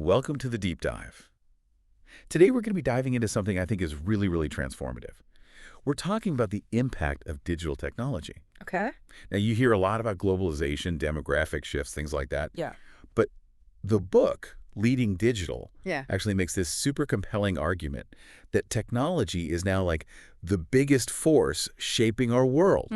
Welcome to the deep dive. Today we're going to be diving into something I think is really, really transformative. We're talking about the impact of digital technology. Okay. Now, you hear a lot about globalization, demographic shifts, things like that. Yeah. But the book, Leading Digital, Yeah. actually makes this super compelling argument that technology is now like the biggest force shaping our world.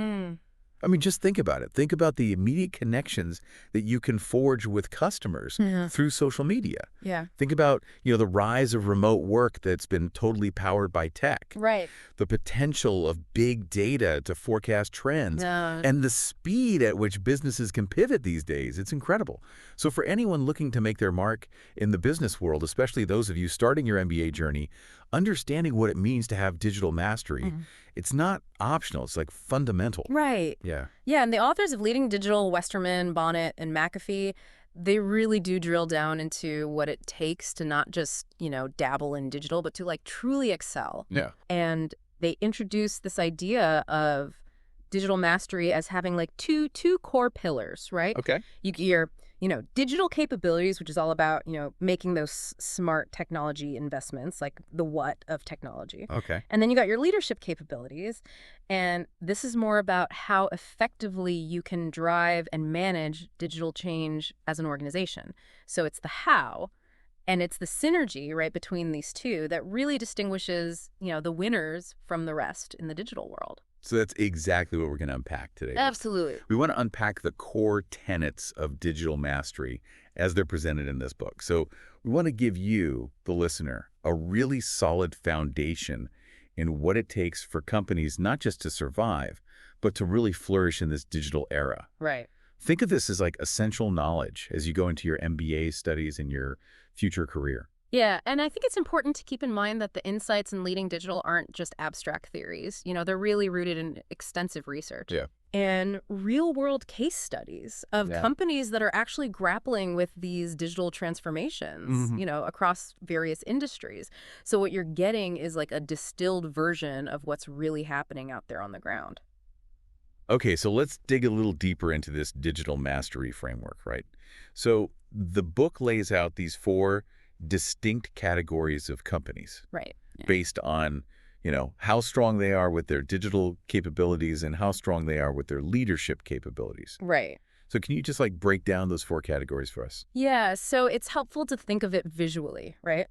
I mean, just think about it. Think about the immediate connections that you can forge with customers through social media. Yeah. Think about, the rise of remote work that's been totally powered by tech. Right. The potential of big data to forecast trends, and the speed at which businesses can pivot these days. It's incredible. So for anyone looking to make their mark in the business world, especially those of you starting your MBA journey, understanding what it means to have digital mastery, it's not optional. It's like fundamental. Right. Yeah. Yeah, and the authors of Leading Digital, Westerman, Bonnet, and McAfee, they really do drill down into what it takes to not just, dabble in digital, but to like truly excel. Yeah. And they introduce this idea of digital mastery as having like two core pillars, right? Okay. Your digital capabilities, which is all about, making those smart technology investments, like the what of technology. Okay. And then you got your leadership capabilities. And this is more about how effectively you can drive and manage digital change as an organization. So it's the how, and it's the synergy, right, between these two that really distinguishes, the winners from the rest in the digital world. So that's exactly what we're going to unpack today. Absolutely. We want to unpack the core tenets of digital mastery as they're presented in this book. So we want to give you, the listener, a really solid foundation in what it takes for companies not just to survive, but to really flourish in this digital era. Right. Think of this as like essential knowledge as you go into your MBA studies and your future career. Yeah, and I think it's important to keep in mind that the insights in Leading Digital aren't just abstract theories. They're really rooted in extensive research. Yeah. And real-world case studies of companies that are actually grappling with these digital transformations, across various industries. So what you're getting is like a distilled version of what's really happening out there on the ground. Okay, so let's dig a little deeper into this digital mastery framework, right? So the book lays out these 4 distinct categories of companies. Right. Yeah. Based on, how strong they are with their digital capabilities and how strong they are with their leadership capabilities. Right. So can you just like break down those 4 categories for us? Yeah, so it's helpful to think of it visually, right?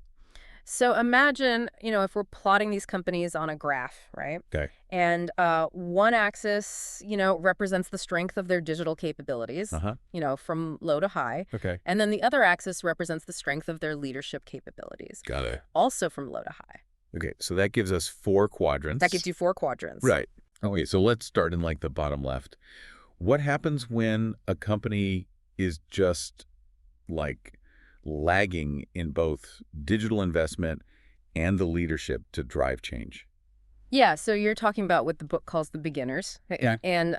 So imagine, if we're plotting these companies on a graph, right? Okay. And one axis, represents the strength of their digital capabilities, from low to high. Okay. And then the other axis represents the strength of their leadership capabilities. Got it. Also from low to high. Okay, so that gives us 4 quadrants. That gives you 4 quadrants. Right. Okay, so let's start in like the bottom left. What happens when a company is just like lagging in both digital investment and the leadership to drive change? Yeah, so you're talking about what the book calls the beginners. Yeah. And,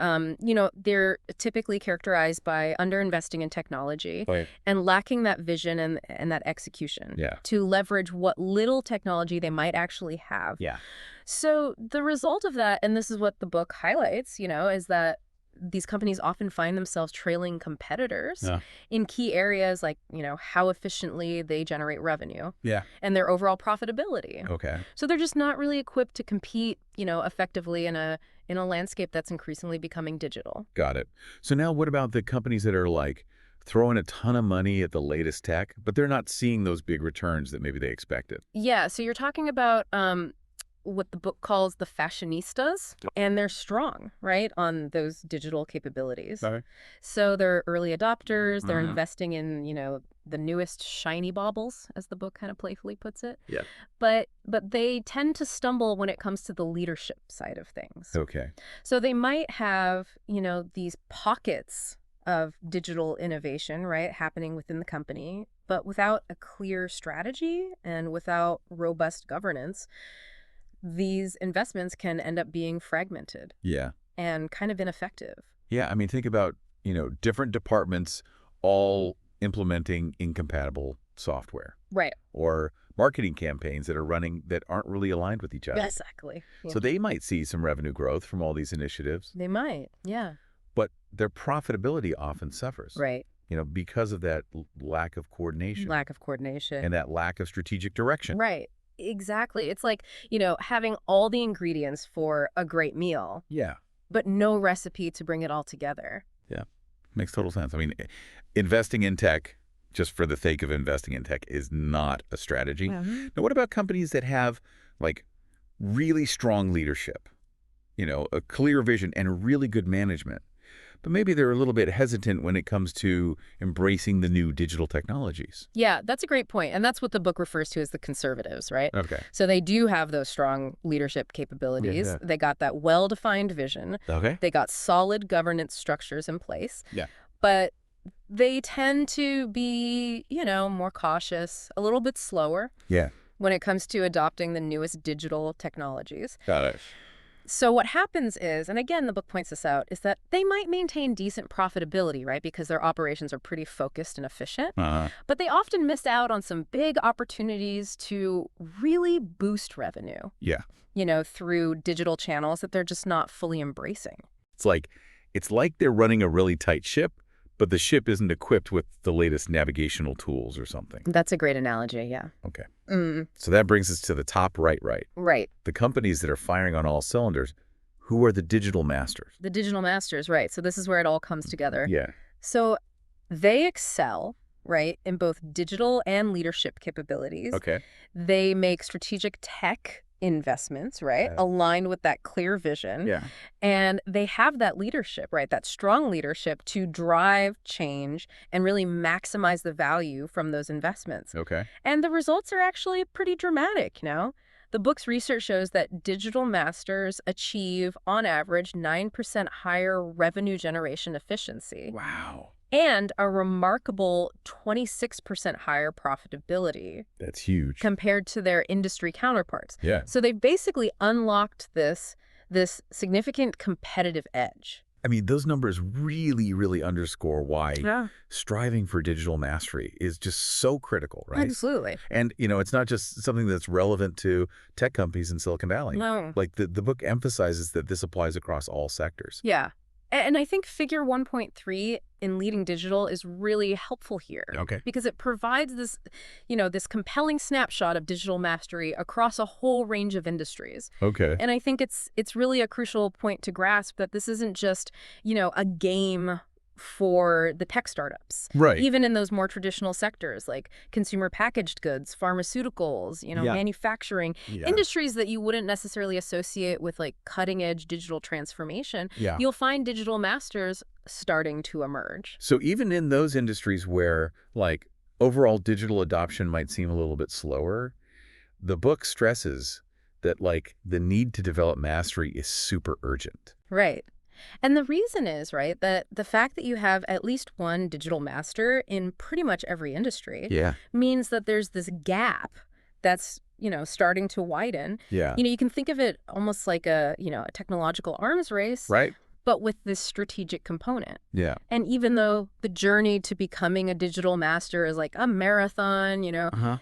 they're typically characterized by underinvesting in technology and lacking that vision and that execution to leverage what little technology they might actually have. Yeah. So the result of that, and this is what the book highlights, is that these companies often find themselves trailing competitors in key areas like, how efficiently they generate revenue and their overall profitability. Okay. So they're just not really equipped to compete, effectively in a landscape that's increasingly becoming digital. Got it. So now what about the companies that are like throwing a ton of money at the latest tech, but they're not seeing those big returns that maybe they expected? Yeah, so you're talking about what the book calls the fashionistas, and they're strong, right, on those digital capabilities. Sorry. So they're early adopters. They're investing in, the newest shiny baubles, as the book kind of playfully puts it. Yeah. But they tend to stumble when it comes to the leadership side of things. Okay. So they might have, these pockets of digital innovation, right, happening within the company, but without a clear strategy and without robust governance, these investments can end up being fragmented. Yeah. And kind of ineffective. Yeah, I mean, think about, different departments all implementing incompatible software. Right. Or marketing campaigns that are running that aren't really aligned with each other. Exactly. Yeah. So they might see some revenue growth from all these initiatives. They might, yeah. But their profitability often suffers. Right. because of that lack of coordination. Lack of coordination. And that lack of strategic direction. Right. Exactly. It's like, having all the ingredients for a great meal. Yeah. But no recipe to bring it all together. Yeah. Makes total sense. I mean, investing in tech just for the sake of investing in tech is not a strategy. Mm-hmm. Now, what about companies that have really strong leadership, a clear vision and really good management, but maybe they're a little bit hesitant when it comes to embracing the new digital technologies? Yeah, that's a great point. And that's what the book refers to as the conservatives, right? Okay. So they do have those strong leadership capabilities. Yeah. They got that well-defined vision. Okay. They got solid governance structures in place. Yeah. But they tend to be, more cautious, a little bit slower. Yeah. When it comes to adopting the newest digital technologies. Got it. So what happens is, and again, the book points this out, is that they might maintain decent profitability, right? Because their operations are pretty focused and efficient. Uh-huh. But they often miss out on some big opportunities to really boost revenue. Yeah. Through digital channels that they're just not fully embracing. It's like they're running a really tight ship, but the ship isn't equipped with the latest navigational tools or something. That's a great analogy, yeah. Okay. Mm. So that brings us to the top right. Right. The companies that are firing on all cylinders, who are the digital masters? The digital masters, right. So this is where it all comes together. Yeah. So they excel, right, in both digital and leadership capabilities. Okay. They make strategic tech investments, right, aligned with that clear vision. Yeah. And they have that leadership, right, that strong leadership to drive change and really maximize the value from those investments. Okay. And the results are actually pretty dramatic, The book's research shows that digital masters achieve, on average, 9% higher revenue generation efficiency. Wow. And a remarkable 26% higher profitability. That's huge. Compared to their industry counterparts. Yeah. So they've basically unlocked this significant competitive edge. I mean, those numbers really, really underscore why striving for digital mastery is just so critical, right? Absolutely. And, it's not just something that's relevant to tech companies in Silicon Valley. No. The book emphasizes that this applies across all sectors. Yeah. And I think figure 1.3 in leading digital is really helpful here. Okay. Because it provides this, this compelling snapshot of digital mastery across a whole range of industries. Okay. And I think it's really a crucial point to grasp that this isn't just, a game for the tech startups. Right. Even in those more traditional sectors like consumer packaged goods, pharmaceuticals, manufacturing, industries that you wouldn't necessarily associate with cutting edge digital transformation. Yeah. You'll find digital masters starting to emerge. So even in those industries where overall digital adoption might seem a little bit slower, the book stresses that the need to develop mastery is super urgent. Right. And the reason is, right, that the fact that you have at least one digital master in pretty much every industry means that there's this gap that's, starting to widen. Yeah. You can think of it almost like a technological arms race. Right. But with this strategic component. Yeah. And even though the journey to becoming a digital master is like a marathon,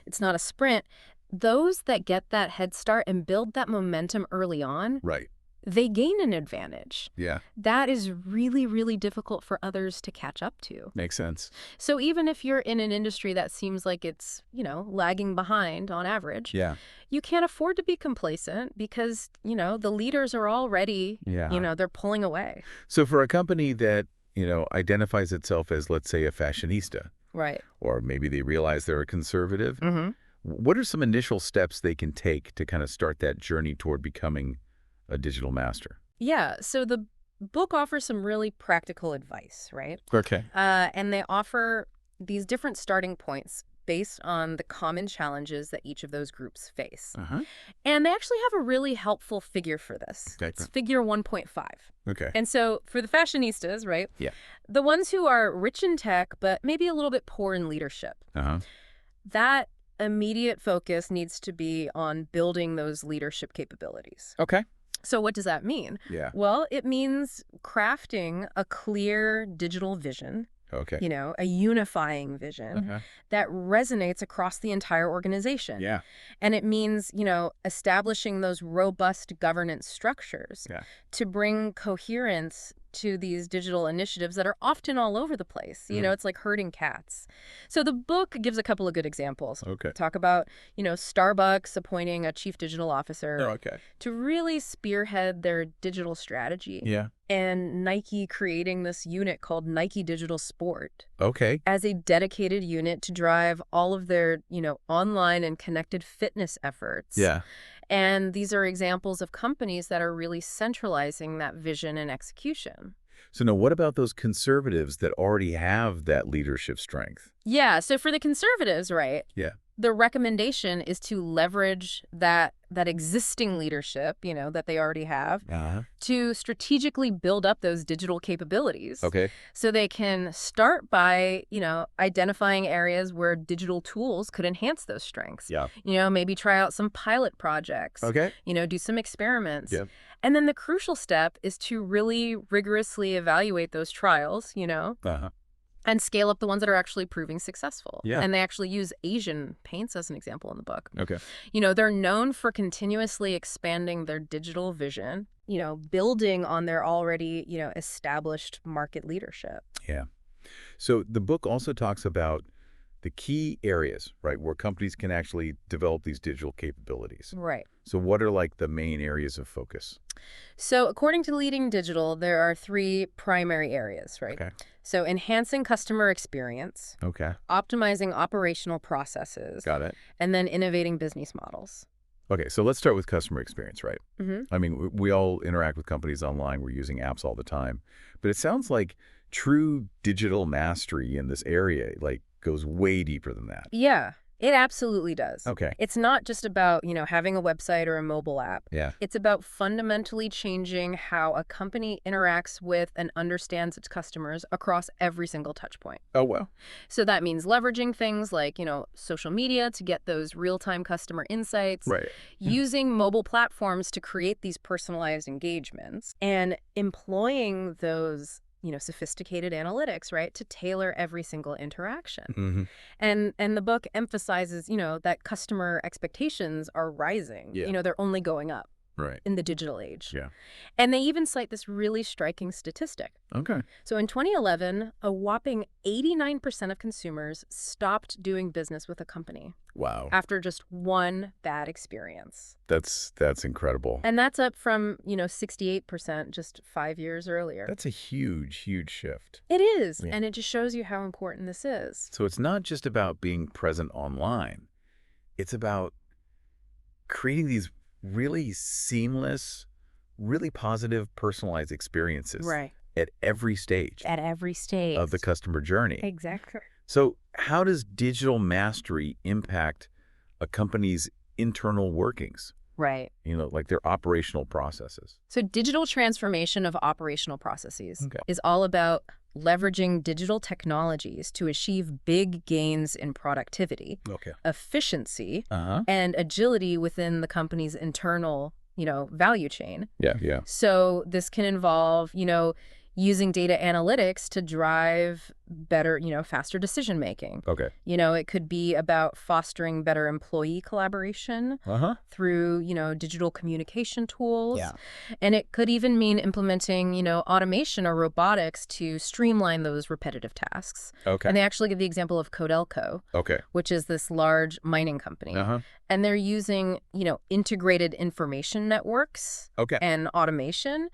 it's not a sprint, those that get that head start and build that momentum early on, right, they gain an advantage. Yeah. That is really, really difficult for others to catch up to. Makes sense. So even if you're in an industry that seems like it's, lagging behind on average, you can't afford to be complacent because, the leaders are already, they're pulling away. So for a company that, identifies itself as, let's say, a fashionista. Right. Or maybe they realize they're a conservative. Mm-hmm. What are some initial steps they can take to kind of start that journey toward becoming a digital master? Yeah. So the book offers some really practical advice, right? Okay. And they offer these different starting points based on the common challenges that each of those groups face. Uh-huh. And they actually have a really helpful figure for this. Okay. It's figure 1.5. Okay. And so for the fashionistas, right? Yeah. The ones who are rich in tech, but maybe a little bit poor in leadership. Uh-huh. That immediate focus needs to be on building those leadership capabilities. Okay. So what does that mean? Yeah. Well, it means crafting a clear digital vision. Okay. A unifying vision that resonates across the entire organization. Yeah. And it means, establishing those robust governance structures to bring coherence to these digital initiatives that are often all over the place. You know, it's like herding cats. So the book gives a couple of good examples. Okay. Talk about, Starbucks appointing a chief digital officer to really spearhead their digital strategy. Yeah. And Nike creating this unit called Nike Digital Sport. Okay. As a dedicated unit to drive all of their, online and connected fitness efforts. Yeah. And these are examples of companies that are really centralizing that vision and execution. So now what about those conservatives that already have that leadership strength? Yeah, so for the conservatives, right? Yeah. The recommendation is to leverage that existing leadership, that they already have, to strategically build up those digital capabilities. Okay. So they can start by, identifying areas where digital tools could enhance those strengths. Yeah. Maybe try out some pilot projects. Okay. Do some experiments. Yeah. And then the crucial step is to really rigorously evaluate those trials, and scale up the ones that are actually proving successful. Yeah. And they actually use Asian paints as an example in the book. Okay. They're known for continuously expanding their digital vision, building on their already, established market leadership. Yeah. So the book also talks about the key areas, right, where companies can actually develop these digital capabilities. Right. So what are like the main areas of focus? So according to Leading Digital, there are 3 primary areas, right? Okay. So enhancing customer experience, Okay. optimizing operational processes, Got it. and then innovating business models. Okay, so let's start with customer experience, right? Mm-hmm. I mean, we all interact with companies online. We're using apps all the time. But it sounds like true digital mastery in this area, like, goes way deeper than that. Yeah, it absolutely does. Okay. It's not just about, having a website or a mobile app. Yeah. It's about fundamentally changing how a company interacts with and understands its customers across every single touch point. Oh, well. So that means leveraging things like, social media to get those real-time customer insights. Right. Using mobile platforms to create these personalized engagements and employing those sophisticated analytics, right, to tailor every single interaction. Mm-hmm. And the book emphasizes, that customer expectations are rising. Yeah. They're only going up. Right. In the digital age. Yeah. And they even cite this really striking statistic. Okay. So in 2011, a whopping 89% of consumers stopped doing business with a company. Wow. After just one bad experience. That's incredible. And that's up from, 68% just 5 years earlier. That's a huge, huge shift. It is. Yeah. And it just shows you how important this is. So it's not just about being present online. It's about creating these really seamless, really positive, personalized experiences. Right. At every stage. At every stage. Of the customer journey. Exactly. So how does digital mastery impact a company's internal workings? Right. Like their operational processes. So digital transformation of operational processes is all about leveraging digital technologies to achieve big gains in productivity, efficiency, and agility within the company's internal, value chain. Yeah. So this can involve, using data analytics to drive better, faster decision making. Okay. It could be about fostering better employee collaboration through, digital communication tools. Yeah. And it could even mean implementing, automation or robotics to streamline those repetitive tasks. Okay. And they actually give the example of Codelco, which is this large mining company. And they're using, integrated information networks and automation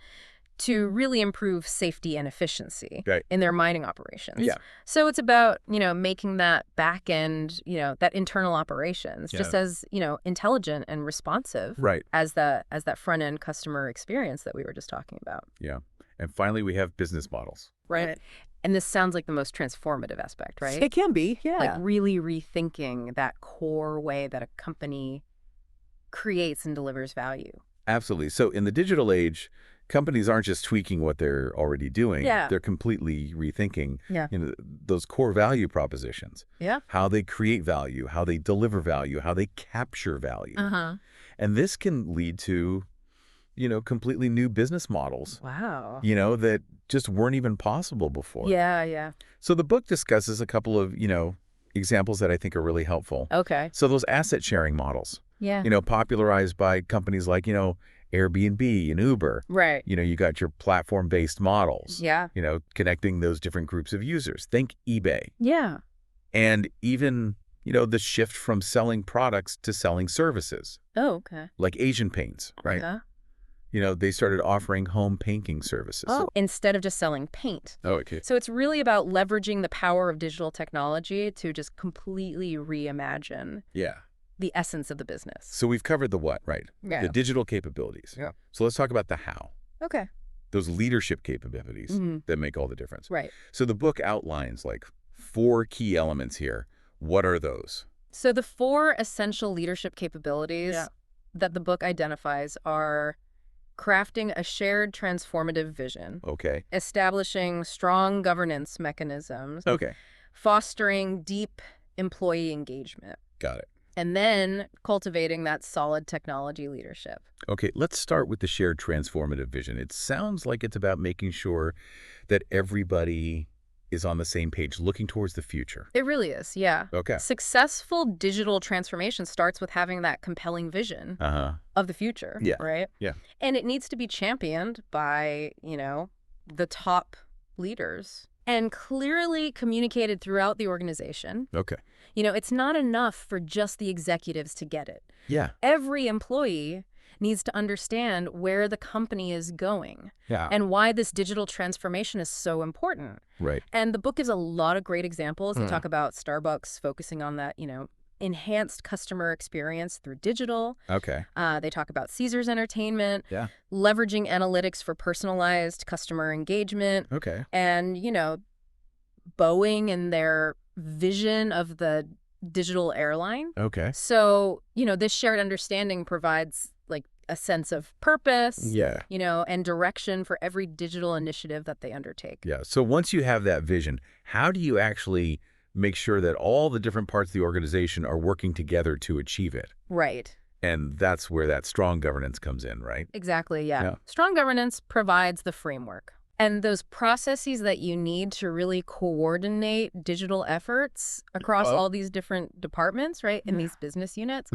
to really improve safety and efficiency in their mining operations. Yeah. So it's about, making that back end, that internal operations just as, intelligent and responsive as that front end customer experience that we were just talking about. Yeah. And finally, we have business models. Right. And this sounds like the most transformative aspect, right? It can be, yeah. Like really rethinking that core way that a company creates and delivers value. Absolutely. So in the digital age, companies aren't just tweaking what they're already doing. Yeah. They're completely rethinking those core value propositions. Yeah. How they create value, how they deliver value, how they capture value. And this can lead to, completely new business models. Wow. That just weren't even possible before. Yeah. So the book discusses a couple of, examples that I think are really helpful. Okay. So those asset sharing models. Yeah. Popularized by companies like, Airbnb and Uber. Right. You got your platform-based models. Yeah. Connecting those different groups of users. Think eBay. Yeah. And even, the shift from selling products to selling services. Oh, okay. Like Asian Paints, right? They started offering home painting services. Oh, instead of just selling paint. Oh, okay. So it's really about leveraging the power of digital technology to just completely reimagine the essence of the business. So we've covered the what, right? Yeah. The digital capabilities. Yeah. So let's talk about the how. Okay. Those leadership capabilities that make all the difference. Right. So the book outlines like 4 key elements here. What are those? So the 4 essential leadership capabilities that the book identifies are crafting a shared transformative vision. Okay. Establishing strong governance mechanisms. Okay. Fostering deep employee engagement. Got it. And then cultivating that solid technology leadership. Okay, let's start with the shared transformative vision. It sounds like it's about making sure that everybody is on the same page, looking towards the future. It really is, yeah. Okay. Successful digital transformation starts with having that compelling vision of the future, right? Yeah. And it needs to be championed by, the top leaders and clearly communicated throughout the organization. Okay. It's not enough for just the executives to get it. Yeah. Every employee needs to understand where the company is going and why this digital transformation is so important. Right. And the book gives a lot of great examples. They talk about Starbucks focusing on that, enhanced customer experience through digital. Okay. They talk about Caesars Entertainment, Yeah. leveraging analytics for personalized customer engagement. Okay. And, Boeing and their vision of the digital airline. Okay. So, this shared understanding provides like a sense of purpose, and direction for every digital initiative that they undertake. Yeah. So once you have that vision, how do you actually make sure that all the different parts of the organization are working together to achieve it? Right. And that's where that strong governance comes in, right? Exactly, yeah. Strong governance provides the framework. And those processes that you need to really coordinate digital efforts across all these different departments, right, in these business units.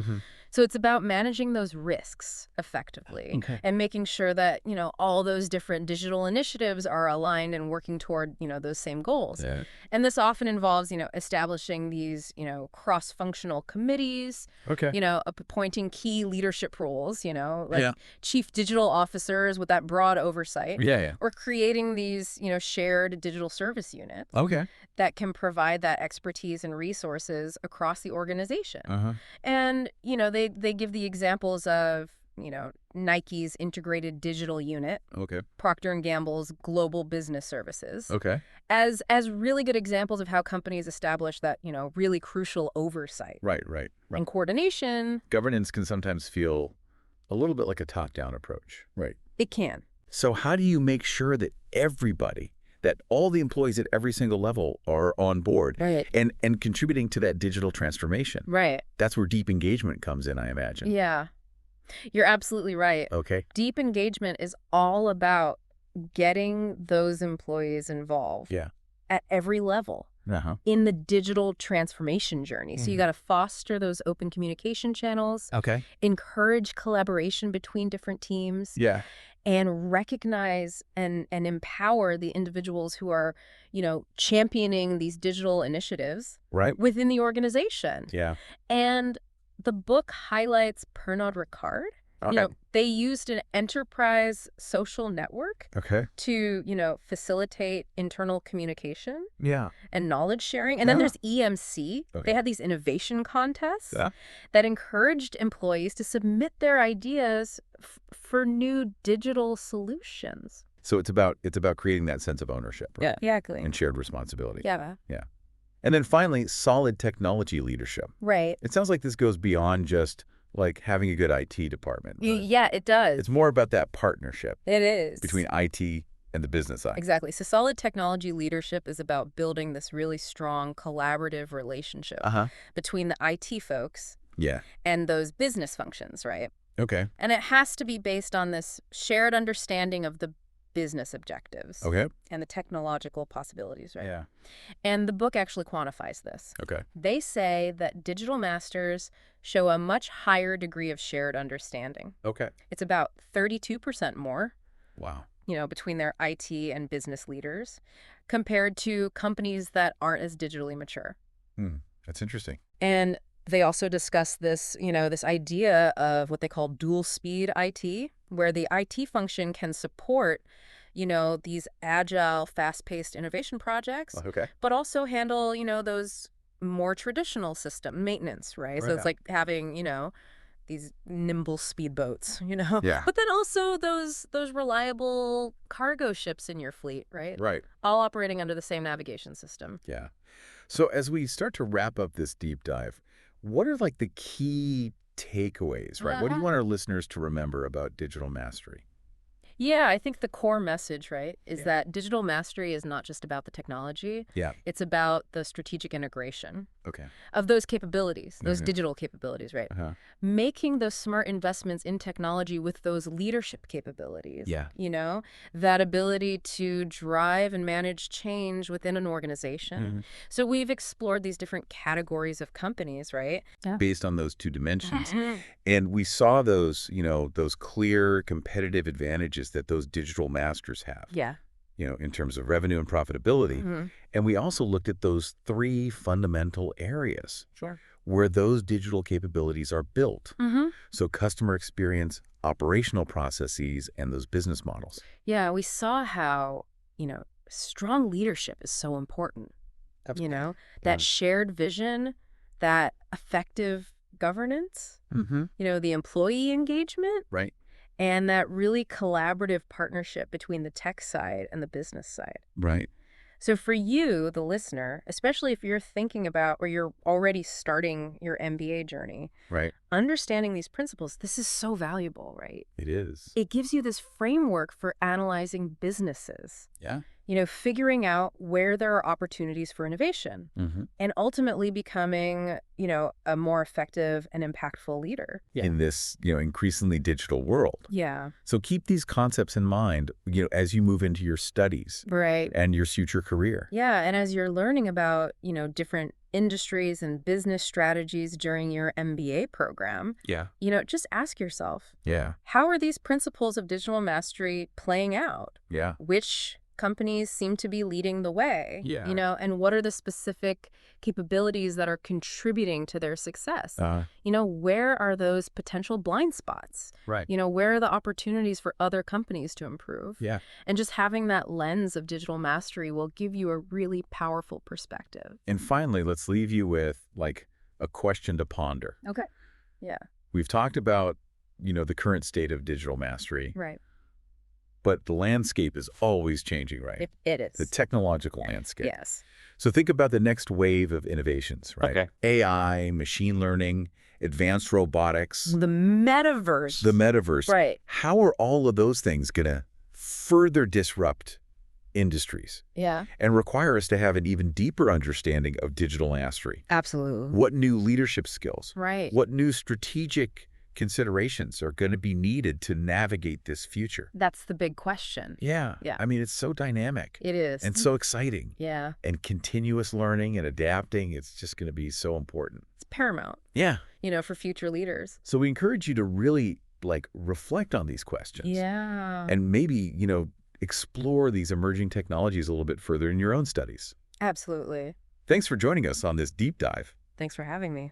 So it's about managing those risks effectively and making sure that, all those different digital initiatives are aligned and working toward, those same goals. Yeah. And this often involves, establishing these, cross-functional committees, appointing key leadership roles, chief digital officers with that broad oversight. Or creating these, shared digital service units that can provide that expertise and resources across the organization. And, they give the examples of, Nike's integrated digital unit, Procter & Gamble's global business services, as really good examples of how companies establish that, really crucial oversight. Right. And coordination. Governance can sometimes feel a little bit like a top-down approach. Right. It can. So how do you make sure that everybody, that all the employees at every single level are on board and contributing to that digital transformation? Right. That's where deep engagement comes in, I imagine. Yeah. You're absolutely right. Okay. Deep engagement is all about getting those employees involved at every level in the digital transformation journey. So you got to foster those open communication channels, encourage collaboration between different teams, and recognize and empower the individuals who are, championing these digital initiatives within the organization. And the book highlights Pernod Ricard. They used an enterprise social network to, facilitate internal communication and knowledge sharing. And then there's EMC. They had these innovation contests that encouraged employees to submit their ideas for new digital solutions. So it's about creating that sense of ownership, right? Exactly. And shared responsibility. Yeah. And then finally, solid technology leadership. Right. It sounds like this goes beyond just like having a good IT department. Right? Yeah, it does. It's more about that partnership. It is. Between IT and the business side. Exactly. So solid technology leadership is about building this really strong collaborative relationship between the IT folks and those business functions, right? Okay. And it has to be based on this shared understanding of the business objectives Okay. and the technological possibilities, right? Yeah. And the book actually quantifies this. Okay. They say that digital masters show a much higher degree of shared understanding. Okay. It's about 32% more, Wow. between their IT and business leaders compared to companies that aren't as digitally mature. That's interesting. And they also discuss this, this idea of what they call dual speed IT, where the IT function can support, these agile, fast-paced innovation projects, Okay. but also handle, those more traditional system maintenance, right? So Right. it's like having, these nimble speedboats, Yeah. But then also those reliable cargo ships in your fleet, right? Right. All operating under the same navigation system. Yeah. So as we start to wrap up this deep dive, what are like the key takeaways, right? What do you want our listeners to remember about digital mastery? Yeah, I think the core message, right, is Yeah. that digital mastery is not just about the technology. Yeah. It's about the strategic integration Okay. of those capabilities, those Mhm. digital capabilities, right? Uh-huh. Making those smart investments in technology with those leadership capabilities. Yeah. That ability to drive and manage change within an organization. So we've explored these different categories of companies, right? Yeah. Based on those two dimensions. And we saw those, those clear competitive advantages that those digital masters have, Yeah. in terms of revenue and profitability. And we also looked at those three fundamental areas Sure. where those digital capabilities are built. So customer experience, operational processes, and those business models. Yeah, we saw how, strong leadership is so important. That shared vision, that effective governance, the employee engagement, Right. and that really collaborative partnership between the tech side and the business side. Right. So for you, the listener, especially if you're thinking about or you're already starting your MBA journey, Right. understanding these principles, this is so valuable, right? It is. It gives you this framework for analyzing businesses. Yeah. Figuring out where there are opportunities for innovation and ultimately becoming, a more effective and impactful leader. In this, increasingly digital world. Yeah. So keep these concepts in mind, as you move into your studies Right. and your future career. Yeah. And as you're learning about, different industries and business strategies during your MBA program, Yeah. just ask yourself, Yeah. how are these principles of digital mastery playing out? Yeah. Which companies seem to be leading the way, Yeah. and what are the specific capabilities that are contributing to their success? Where are those potential blind spots? Right. Where are the opportunities for other companies to improve? Yeah. And just having that lens of digital mastery will give you a really powerful perspective. And finally, let's leave you with like a question to ponder. Okay. Yeah. We've talked about, the current state of digital mastery. Right. But the landscape is always changing, right? It is. The technological landscape. Yes. So think about the next wave of innovations, right? Okay. AI, machine learning, advanced robotics, The metaverse. the metaverse. Right. How are all of those things going to further disrupt industries Yeah. and require us to have an even deeper understanding of digital mastery? Absolutely. What new leadership skills? Right. What new strategic considerations are going to be needed to navigate this future? That's the big question. Yeah. Yeah. I mean, it's so dynamic It is. and so exciting. Yeah. And continuous learning and adapting, it's just going to be so important. It's paramount, Yeah. for future leaders. So we encourage you to really reflect on these questions. Yeah. And maybe, explore these emerging technologies a little bit further in your own studies. Absolutely. Thanks for joining us on this deep dive. Thanks for having me.